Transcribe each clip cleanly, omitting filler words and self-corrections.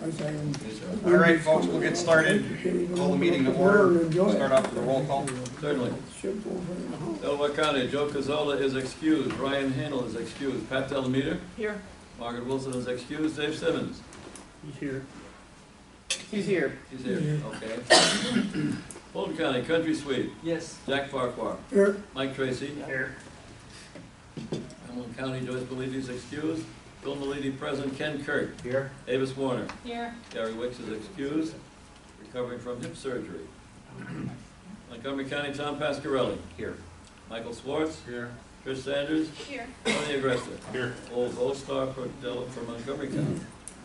All right, folks, we'll get started. Call the meeting to order. Start off with a roll call. Certainly. Delaware County, Joe Cazzola is excused. Ryan Handel is excused. Pat Delameter? Here. Margaret Wilson is excused. Dave Simmons? He's here. He's here. He's here, okay. Fulton County, Country Suite. Yes. Jack Farquhar. Here. Mike Tracy. Here. Hamilton County, Joyce Belidi is excused. Bill Malidi present. Ken Kirk. Here. Avis Warner. Here. Gary Wicks is excused, recovering from hip surgery. Montgomery County, Tom Pasquarelli. Here. Michael Swartz. Here. Chris Sanders. Here. Tony Agresta. Here. Old Star for Montgomery County,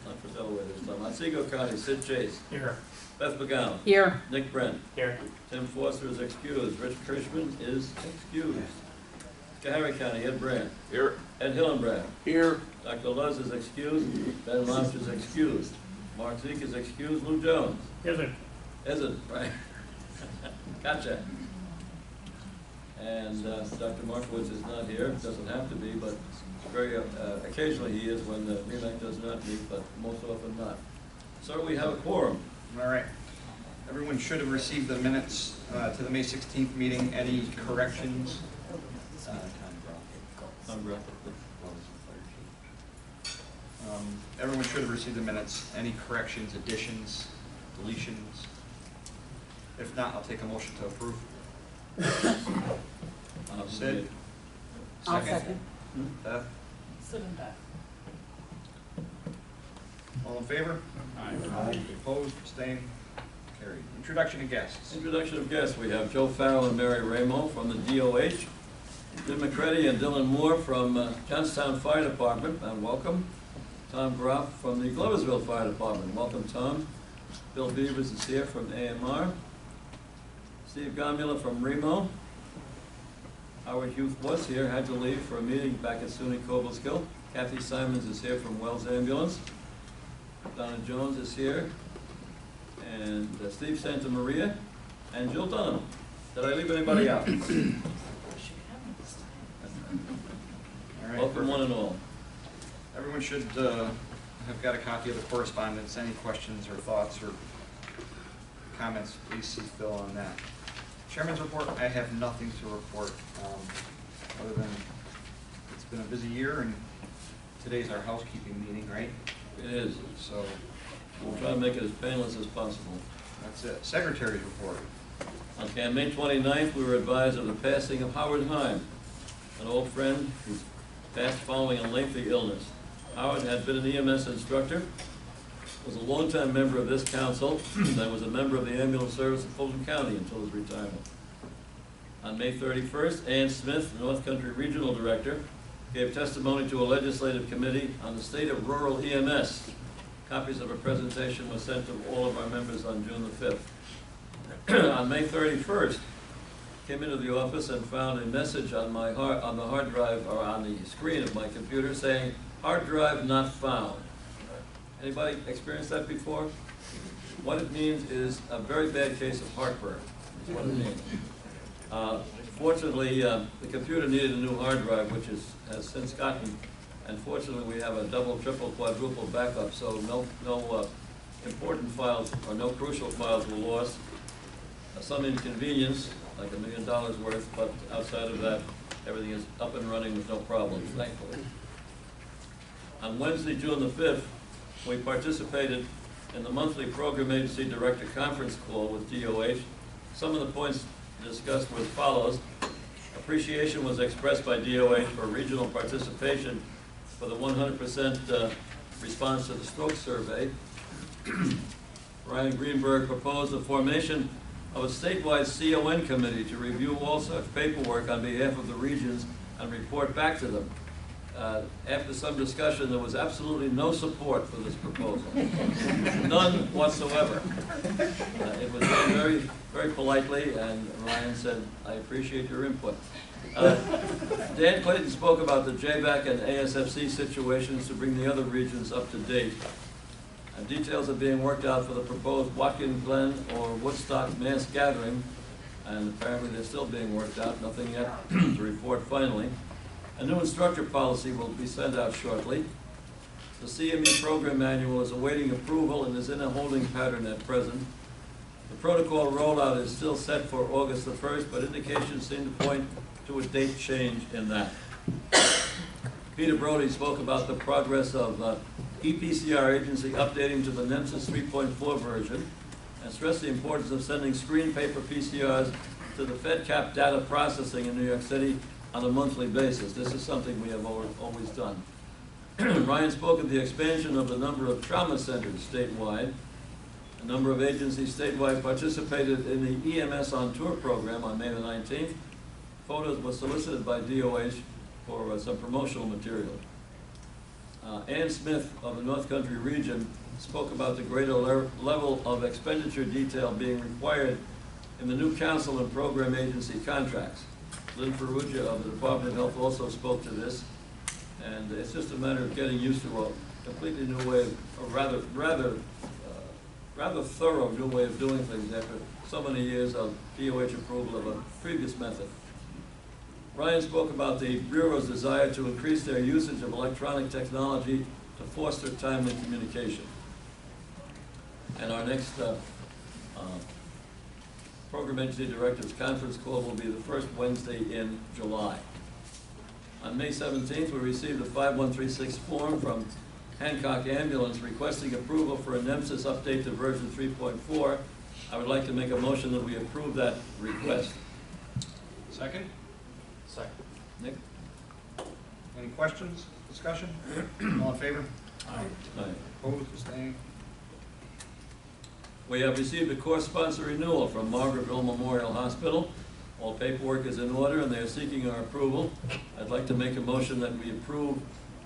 not for Delaware this time. Otsego County, Sid Chase. Here. Beth McGowan. Here. Nick Brent. Here. Tim Foster is excused. Rich Kirschman is excused. Schoharie County, Ed Brand. Here. Ed Hillenbrand. Here. Dr. Luz is excused. Ben Lodge is excused. Mark Zeke is excused. Lou Jones. Isn't. Isn't, right? Gotcha. And Dr. Markowitz is not here. Doesn't have to be, but very occasionally he is when the REMAC does not meet, but most often not. So we have a quorum. All right. Everyone should have received the minutes to the May 16th meeting. Any corrections? Everyone should have received the minutes. Any corrections, additions, deletions? If not, I'll take a motion to approve. Sid? I'll second. Beth? Sid and Beth. All in favor? Aye. Opposed? Abstained? Carried. Introduction of guests. Introduction of guests. We have Joe Farrell and Mary Ramo from the DOH. Jim McCready and Dylan Moore from Johnstown Fire Department, and welcome. Tom Groff from the Gloversville Fire Department. Welcome, Tom. Bill Beavers is here from AMR. Steve Gomula from Remo. Howard Hughes was here, had to leave for a meeting back at SUNY Cobleskill. Kathy Simons is here from Wells Ambulance. Donna Jones is here. And Steve Santa Maria and Jill Dunham. Did I leave anybody out? All right, Welcome, perfect. one and all. Everyone should have got a copy of the correspondence. Any questions or thoughts or comments, please see Phil on that. Chairman's report, I have nothing to report other than it's been a busy year and today's our housekeeping meeting, right? It is. So We'll try to make it as painless as possible. that's it. Secretary's report. Okay, on May 29th, we were advised of the passing of Howard Heim, an old friend who passed following a lengthy illness. Howard had been an EMS instructor, was a longtime member of this council, and was a member of the ambulance service in Fulton County until his retirement. On May 31st, Ann Smith, the North Country Regional Director, gave testimony to a legislative committee on the state of rural EMS. Copies of her presentation were sent to all of our members on June the 5th. On May 31st, came into the office and found a message on the hard drive, or on the screen of my computer, saying, "Hard drive not found." Anybody experienced that before? What it means is a very bad case of heartburn, is what it means. Fortunately, the computer needed a new hard drive, which has since gotten, and fortunately we have a double, triple, quadruple backup, so no important files or no crucial files were lost. Some inconvenience, like $1 million worth, but outside of that, everything is up and running with no problems, thankfully. On Wednesday, June the 5th, we participated in the monthly Program Agency Director Conference call with DOH. Some of the points discussed were as follows. Appreciation was expressed by DOH for regional participation for the 100% response to the stroke survey. Ryan Greenberg proposed the formation of a statewide CON committee to review all such paperwork on behalf of the regions and report back to them. After some discussion, there was absolutely no support for this proposal. None whatsoever. It was done very, very politely, and Ryan said, "I appreciate your input." Dan Clayton spoke about the JVAC and ASFC situations to bring the other regions up to date. Details are being worked out for the proposed Watkins Glen or Woodstock mass gathering, and apparently they're still being worked out, nothing yet to report finally. A new instructor policy will be sent out shortly. The CME program manual is awaiting approval and is in a holding pattern at present. The protocol rollout is still set for August the 1st, but indications seem to point to a date change in that. Peter Brody spoke about the progress of EPCR agency updating to the NEMSIS 3.4 version and stressed the importance of sending screen paper PCRs to the FedCap data processing in New York City on a monthly basis. This is something we have always done. Ryan spoke of the expansion of the number of trauma centers statewide. A number of agencies statewide participated in the EMS on Tour program on May the 19th. Photos were solicited by DOH for some promotional material. Ann Smith of the North Country region spoke about the greater level of expenditure detail being required in the new council and program agency contracts. Lynn Ferrugia of the Department of Health also spoke to this, and it's just a matter of getting used to a completely new way, a rather thorough new way of doing things after so many years of DOH approval of a previous method. Ryan spoke about the Bureau's desire to increase their usage of electronic technology to foster timely communication. And our next Program Agency Directors Conference call will be the first Wednesday in July. On May 17th, we received a 5136 form from Hancock Ambulance requesting approval for a NEMSIS update to version 3.4. I would like to make a motion that we approve that request. Second? Second. Nick? Any questions, discussion? All in favor? Aye. Aye. Opposed, abstained? We have received a co-sponsor renewal from Margaretville Memorial Hospital. All paperwork is in order and they are seeking our approval. I'd like to make a motion that we approve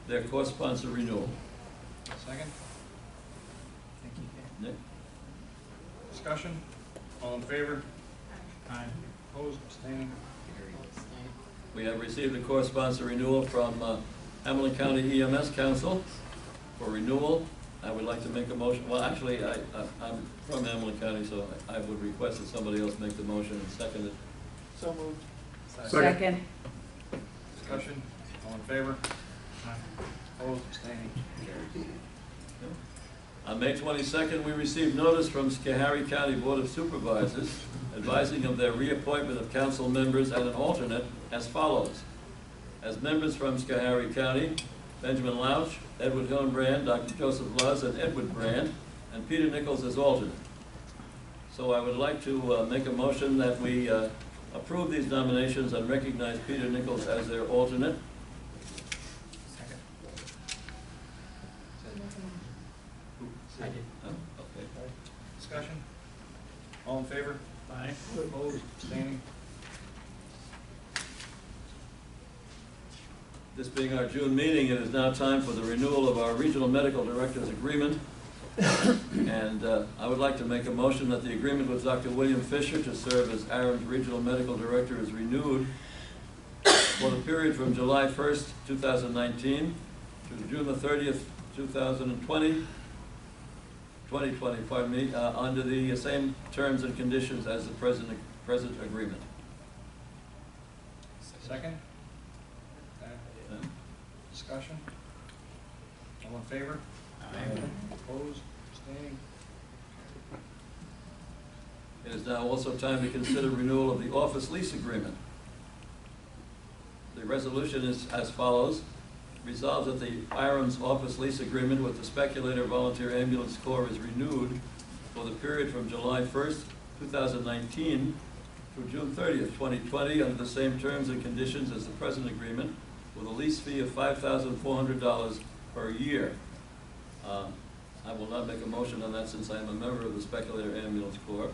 their co-sponsor renewal. Second? Thank you. Nick? Discussion? All in favor? Aye. Opposed, abstained? We have received a co-sponsor renewal from Hamilton County EMS Council for renewal. I would like to make a motion. Well, actually, I'm from Hamilton County, so I would request that somebody else make the motion and second it. So moved. Second. Discussion? All in favor? Opposed, abstained? Carried. On May 22nd, we received notice from Schoharie County Board of Supervisors advising of their reappointment of council members and an alternate as follows. As members from Schoharie County, Benjamin Louch, Edward Hillenbrand, Dr. Joseph Luz, and Edward Brand, and Peter Nichols as alternate. So I would like to make a motion that we approve these nominations and recognize Peter Nichols as their alternate. Second. I did. Oh, okay. Discussion? All in favor? Aye. Opposed, abstaining? This being our June meeting, it is now time for the renewal of our Regional Medical Directors Agreement. And I would like to make a motion that the agreement with Dr. William Fisher to serve as AAREMS Regional Medical Director is renewed for the period from July 1st, 2019 to June the 30th, 2020, under the same terms and conditions as the present agreement. Second? Discussion? All in favor? Opposed, abstaining? It is now also time to consider renewal of the office lease agreement. The resolution is as follows. Resolved that the AAREMS office lease agreement with the Speculator Volunteer Ambulance Corps is renewed for the period from July 1st, 2019 through June 30th, 2020 under the same terms and conditions as the present agreement with a lease fee of $5,400 per year. I will not make a motion on that since I am a member of the Speculator Ambulance Corps.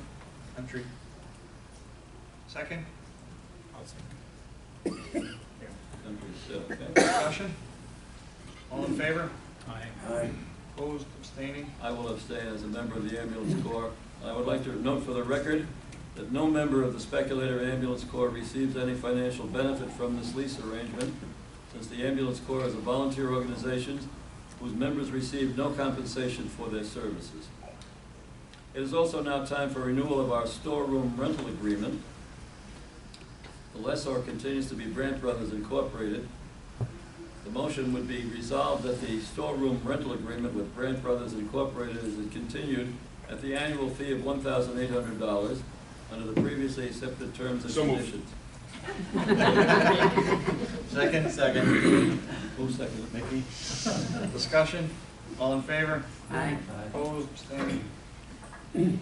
Country? Second? I'll second. Country still, okay. Discussion? All in favor? Aye. Opposed, abstaining? I will abstain as a member of the Ambulance Corps. I would like to note for the record that no member of the Speculator Ambulance Corps receives any financial benefit from this lease arrangement, since the Ambulance Corps is a volunteer organization whose members receive no compensation for their services. It is also now time for renewal of our storeroom rental agreement. The lessor continues to be Brandt Brothers Incorporated. The motion would be resolved that the storeroom rental agreement with Brandt Brothers Incorporated is continued at the annual fee of $1,800 under the previously accepted terms and So moved. conditions. Second? Second. Who seconded? Mickey? Discussion? All in favor? Aye. Opposed? Abstained? The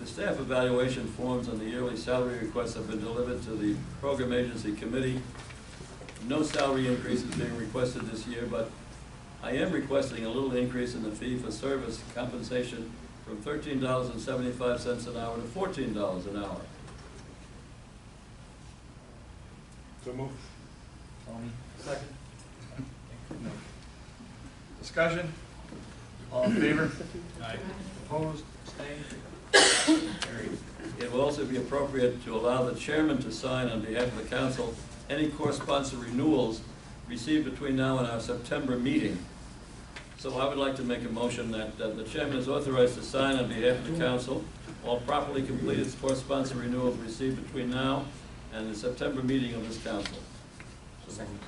staff evaluation forms and the yearly salary requests have been delivered to the program agency committee. No salary increase is being requested this year, but I am requesting a little increase in the fee for service compensation from $13.75 an hour to $14 an hour. So moved. Tony? Second. Discussion? All in favor? Aye. Opposed? Abstained? Carried. It will also be appropriate to allow the chairman to sign on behalf of the council any co-sponsor renewals received between now and our September meeting. So I would like to make a motion that the chairman is authorized to sign on behalf of the council all properly completed co-sponsor renewals received between now and the September meeting of this council. Second.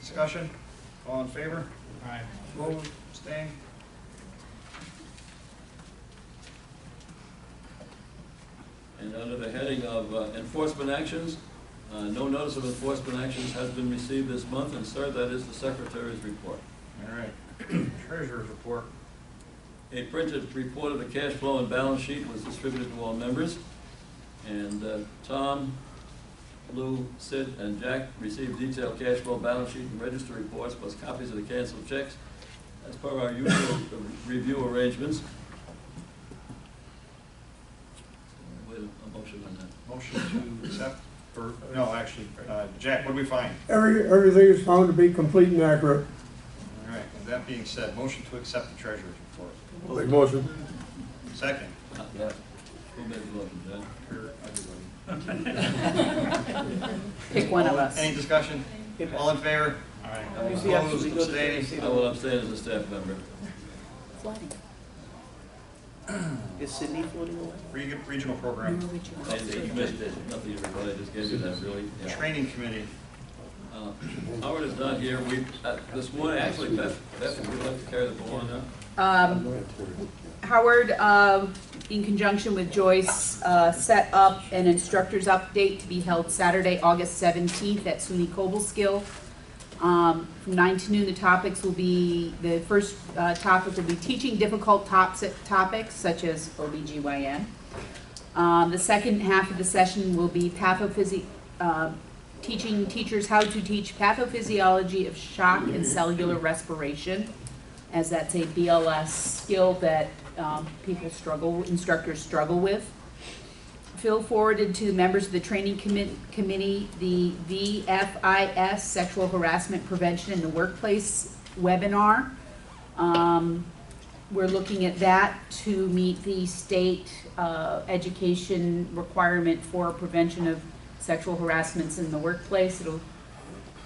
Discussion? All in favor? Aye. Opposed? Abstained? And under the heading of enforcement actions, no notice of enforcement actions has been received this month, and sir, that is the secretary's report. All right. Treasurer's report. A printed report of the cash flow and balance sheet was distributed to all members, and Tom, Lou, Sid, and Jack received detailed cash flow, balance sheet, and register reports, plus copies of the canceled checks, as per our usual review arrangements. Wait, a motion on that. Motion to accept, or, no, actually, Jack, what do we find? Everything is found to be complete and accurate. All right, with that being said, motion to accept the treasurer's report. Make motion. Second. Yeah. Who made the motion, Jack? Everybody. Pick one of us. Any discussion? All in favor? Aye. You see, actually Opposed? go to the- Abstained? I will abstain as a staff member. Flooding. Is Sydney floating away? Regional program, And the commission, nothing to report, I just gave you that, really. Yeah. training committee. Howard is not here. We, this morning, actually, Beth, would you like to carry the ball on now? Howard, in conjunction with Joyce, set up an instructor's update to be held Saturday, August 17th at SUNY Cobleskill. From 9 to noon, the topics will be, the first topic will be teaching difficult topics such as OBGYN. The second half of the session will be teaching teachers how to teach pathophysiology of shock and cellular respiration, as that's a BLS skill that instructors struggle with. Phil forwarded to the members of the training committee the VFIS, Sexual Harassment Prevention in the Workplace webinar. We're looking at that to meet the state education requirement for prevention of sexual harassments in the workplace. It'll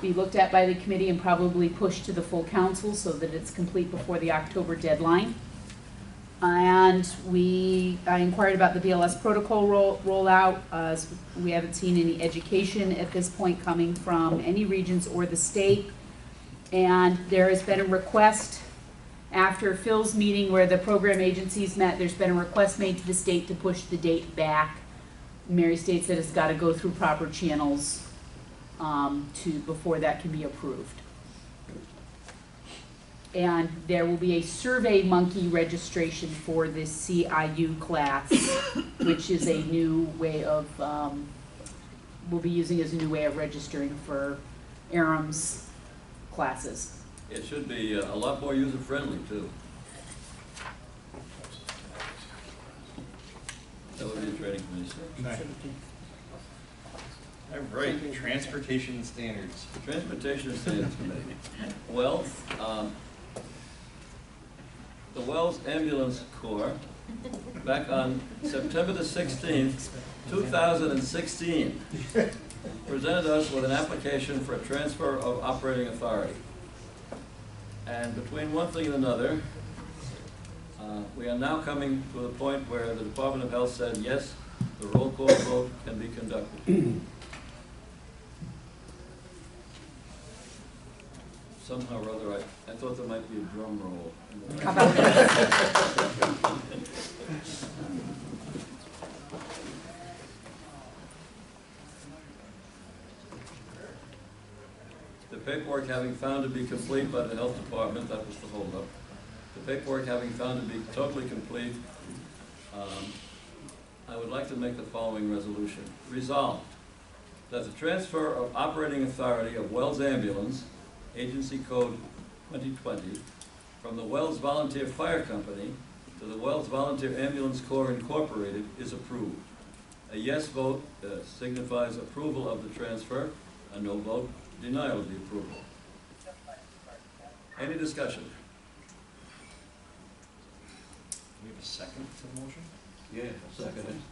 be looked at by the committee and probably pushed to the full council so that it's complete before the October deadline. And I inquired about the BLS protocol rollout. We haven't seen any education at this point coming from any regions or the state. And there has been a request after Phil's meeting where the program agencies met, there's been a request made to the state to push the date back. Mary states that it's got to go through proper channels before that can be approved. And there will be a Survey Monkey registration for this CIU class, which is a new way of, we'll be using as a new way of registering for AAREMS classes. It should be a lot more user-friendly, too. That would be a training committee. Okay. All right, transportation standards. The Transportation Standards Committee. Well, the Wells Ambulance Corps, back on September the 16th, 2016, presented us with an application for a transfer of operating authority. And between one thing and another, we are now coming to the point where the Department of Health said, yes, the roll call vote can be conducted. somehow or other, I thought there might be a drum roll. How about The paperwork having found to be complete by the health department, that was the holdup. The paperwork having found to be totally complete, I would like to make the following resolution. Resolved, that the transfer of operating authority of Wells Ambulance, Agency Code 2020, from the Wells Volunteer Fire Company to the Wells Volunteer Ambulance Corps Incorporated is approved. A yes vote signifies approval of the transfer, a no vote denial of the approval. Any discussion? Do we have a second to the motion? Yeah, second.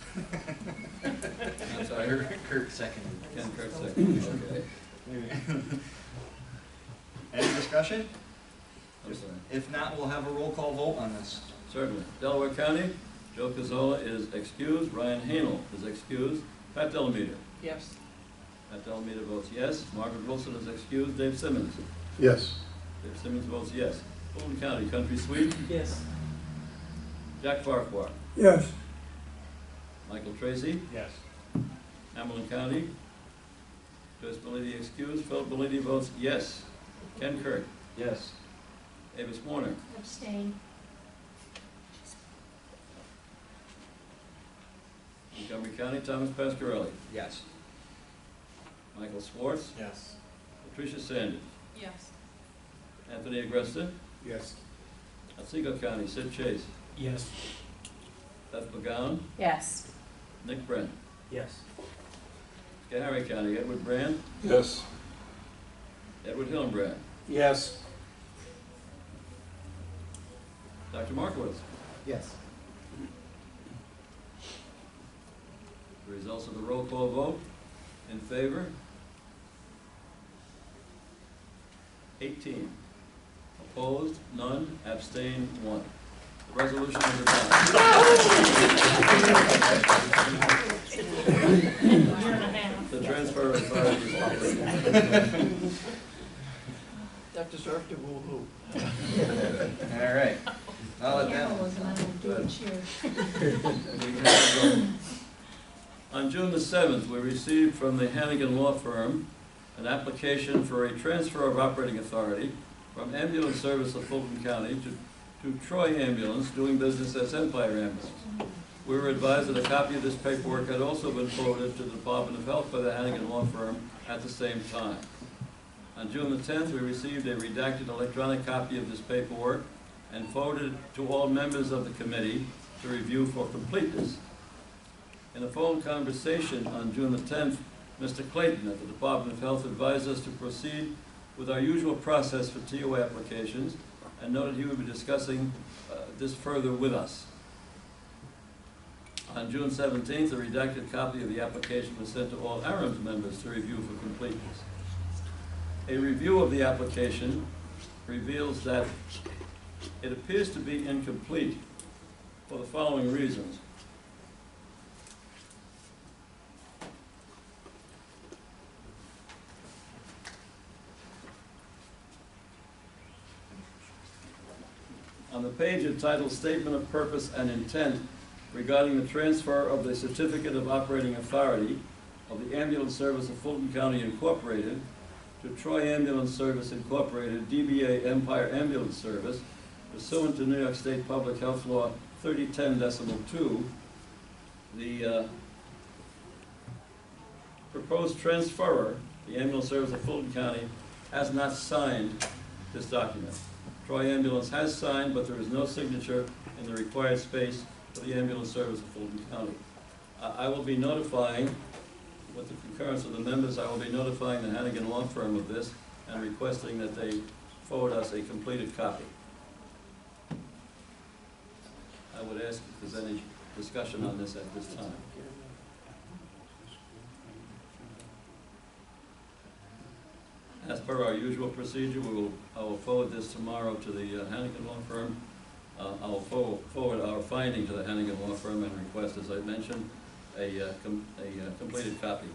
I'm sorry, Kurt seconded. Ken Kurt second, okay. Any discussion? I'm sorry. If not, we'll have a roll call vote on this. Certainly. Delaware County, Joe Cazzola is excused, Ryan Hanel is excused, Pat Delameter. Yes. Pat Delameter votes yes, Margaret Wilson is excused, Dave Simmons. Yes. Dave Simmons votes yes. Fulton County, Country Suite, Yes. Jack Farquhar. Yes. Michael Tracy, Yes. Hamilton County, Joyce Bellidy excused, Philip Bellidy votes yes. Ken Kirk, Yes. Avis Warner, abstain? Montgomery County, Thomas Pasquarelli, Yes. Michael Swartz, Yes. Patricia Sanders, Yes. Anthony Agresta, Yes. Otsego County, Sid Chase, Yes. Beth McGowan, Yes. Nick Brent. Yes. Schoharie County, Edward Brand, Yes. Edward Hillenbrand, Yes. Dr. Markowitz. Yes. The results of the roll call vote, in favor, 18. Opposed, none, abstained, 1. The resolution is adopted. The transfer of authority is completed. Dr. Sharpton will who? All right. I'll let that one. On June the 7th, we received from the Hannigan Law Firm an application for a transfer of operating authority from Ambulance Service of Fulton County to Troy Ambulance, doing business as Empire Ambulance. We were advised that a copy of this paperwork had also been forwarded to the Department of Health by the Hannigan Law Firm at the same time. On June the 10th, we received a redacted electronic copy of this paperwork and forwarded it to all members of the committee to review for completeness. In a phone conversation on June the 10th, Mr. Clayton at the Department of Health advised us to proceed with our usual process for TOA applications and noted he would be discussing this further with us. On June 17th, a redacted copy of the application was sent to all AAREMS members to review for completeness. A review of the application reveals that it appears to be incomplete for the following reasons. On the page entitled Statement of Purpose and Intent regarding the transfer of the Certificate of Operating Authority of the Ambulance Service of Fulton County Incorporated to Troy Ambulance Service Incorporated, DBA Empire Ambulance Service, pursuant to New York State Public Health Law 3010.2, the proposed transferor, the Ambulance Service of Fulton County, has not signed this document. Troy Ambulance has signed, but there is no signature in the required space for the Ambulance Service of Fulton County. I will be notifying, with the concurrence of the members, I will be notifying the Hannigan Law Firm of this and requesting that they forward us a completed copy. I would ask if there's any discussion on this at this time. As per our usual procedure, I will forward this tomorrow to the Hannigan Law Firm. I will forward our finding to the Hannigan Law Firm and request, as I mentioned, a completed copy,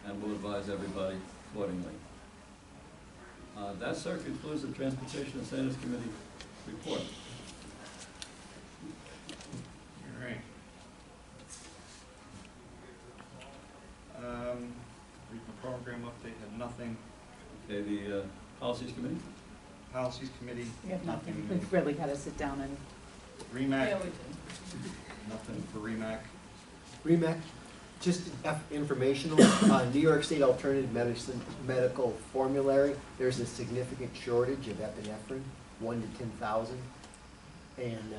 and we'll advise everybody accordingly. That, sir, concludes the Transportation and Standards Committee report. All right. Regional program update, had nothing. Okay, the Policies Committee? Policies committee. We have nothing. We've really got to sit down and. REMAC, Yeah, we do. nothing for REMAC. REMAC, just informational, New York State Alternative Medicine Medical Formulary, there's a significant shortage of epinephrine, 1 to 10,000. And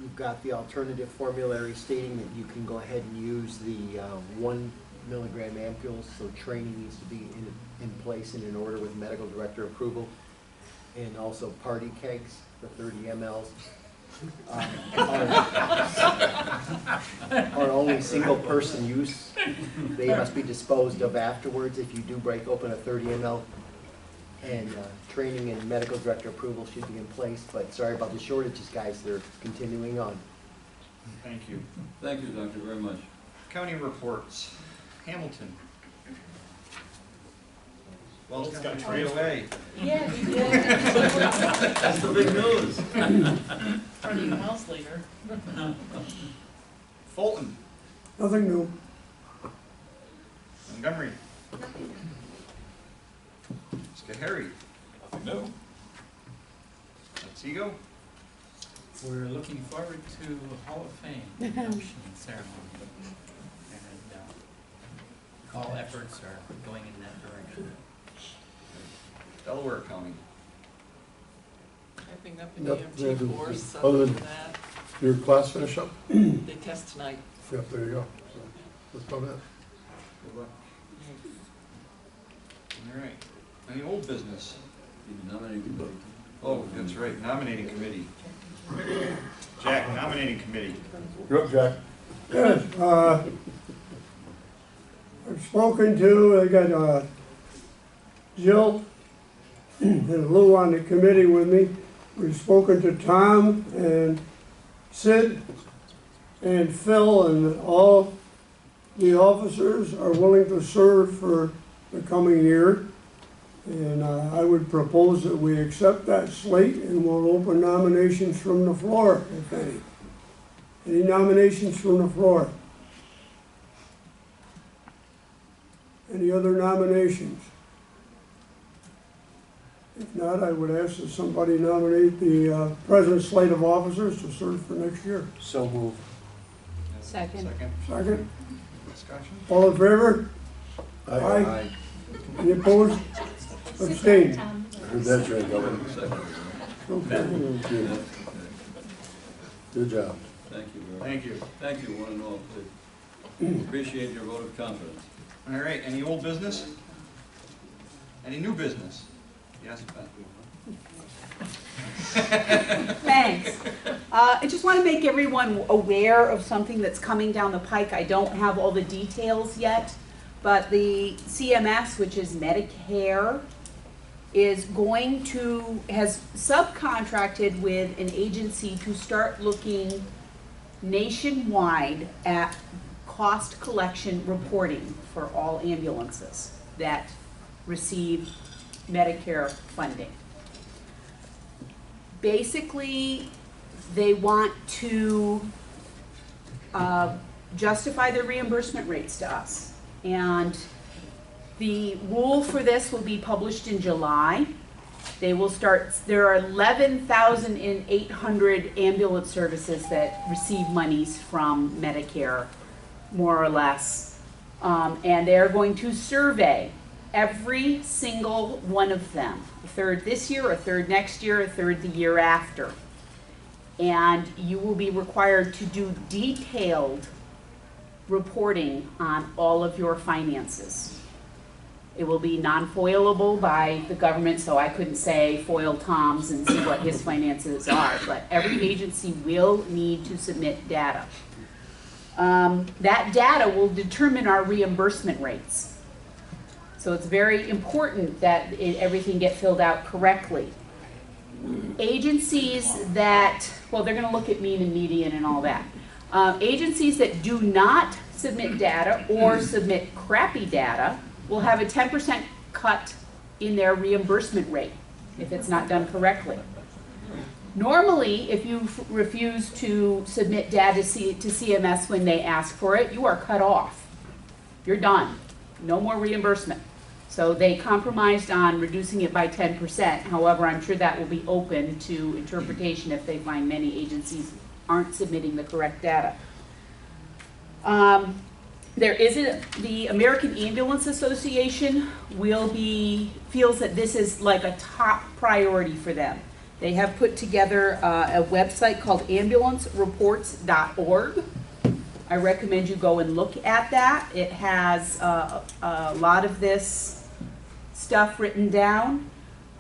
you've got the alternative formulary stating that you can go ahead and use the 1 milligram ampules, so training needs to be in place and in order with medical director approval. And also party kegs, the 30 mLs. Are only single person use. They must be disposed of afterwards if you do break open a 30 ml. And training and medical director approval should be in place, but sorry about the shortages, guys, they're continuing on. Thank you. Thank you, Doctor, very much. County reports. Hamilton. Well, it's got right away. Yeah, we did. That's the big news. Our new house leader. Fulton. Nothing new. Montgomery. Schoharie. No. Otsego. We're looking forward to Hall of Fame induction ceremony. And all efforts are going in that direction. Delaware County. Typing up an Nothing to do EMT with course, this. other Other than than- that, Your class finish up? they test tonight. Yep, there you go. So, that's about it. Good luck. All right. Any old business? The nominating committee. Oh, that's right, nominating committee. Jack, nominating committee. You're up, Jack. Yes, I've spoken to, I got Jill and Lou on the committee with me. We've spoken to Tom and Sid and Phil, and all the officers are willing to serve for the coming year. And I would propose that we accept that slate, and we'll open nominations from the floor, if any. Any nominations from the floor? Any other nominations? If not, I would ask that somebody nominate the present slate of officers to serve for next year. So move. Second. Second? Discussion? All in favor? Aye. Any opposed? Abstain? That's right, Governor. Second. Okay. Good job. Thank you very much. Thank you. Thank you, one and all, please. Appreciate your vote of confidence. All right, any old business? Any new business? Yes, Beth. Thanks. I just want to make everyone aware of something that's coming down the pike. I don't have all the details yet, but the CMS, which is Medicare, has subcontracted with an agency to start looking nationwide at cost collection reporting for all ambulances that receive Medicare funding. Basically, they want to justify their reimbursement rates to us. And the rule for this will be published in July. They will start, there are 11,800 ambulance services that receive monies from Medicare, more or less. And they're going to survey every single one of them, a third this year, a third next year, a third the year after. And you will be required to do detailed reporting on all of your finances. It will be non-foilable by the government, so I couldn't say foil Tom's and see what his finances are, but every agency will need to submit data. That data will determine our reimbursement rates. So it's very important that everything get filled out correctly. Agencies that, well, they're gonna look at mean and median and all that. Agencies that do not submit data or submit crappy data will have a 10% cut in their reimbursement rate if it's not done correctly. Normally, if you refuse to submit data to CMS when they ask for it, you are cut off. You're done. No more reimbursement. So they compromised on reducing it by 10%. However, I'm sure that will be open to interpretation if they find many agencies aren't submitting the correct data. The American Ambulance Association feels that this is like a top priority for them. They have put together a website called ambulancereports.org. I recommend you go and look at that. It has a lot of this stuff written down.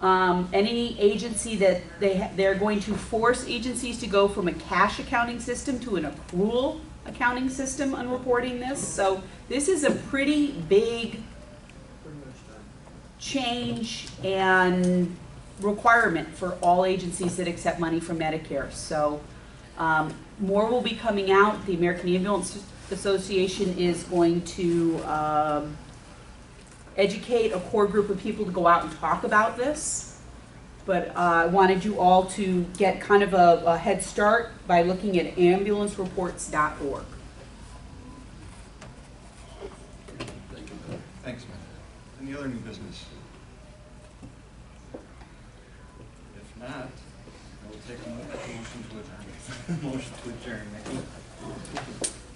Any agency that they're going to force agencies to go from a cash accounting system to an accrual accounting system on reporting this. So this is a pretty big change and requirement for all agencies that accept money from Medicare. So more will be coming out. The American Ambulance Association is going to educate a core group of people to go out and talk about this. But I wanted you all to get kind of a head start by looking at ambulancereports.org. Thanks, Matt. Any other new business? If not, I will take a motion to adjourn. Motion to adjourn, Nikki.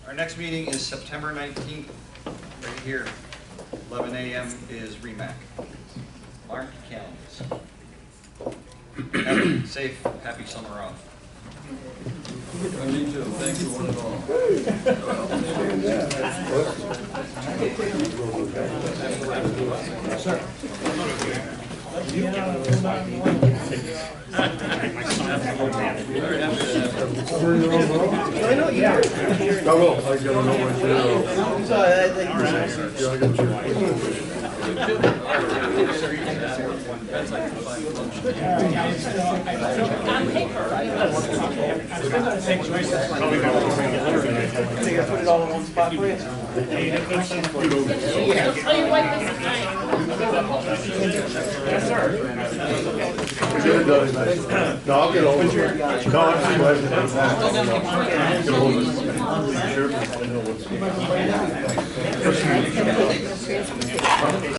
Our next meeting is September 19th, right here. 11 a.m. is REMAC. Mark your calendars. Have a safe, happy summer off. Me too, thank you one and Put it all in one spot for you. Yes, sir. No, I'll get over it. No, I'm just glad. Sure.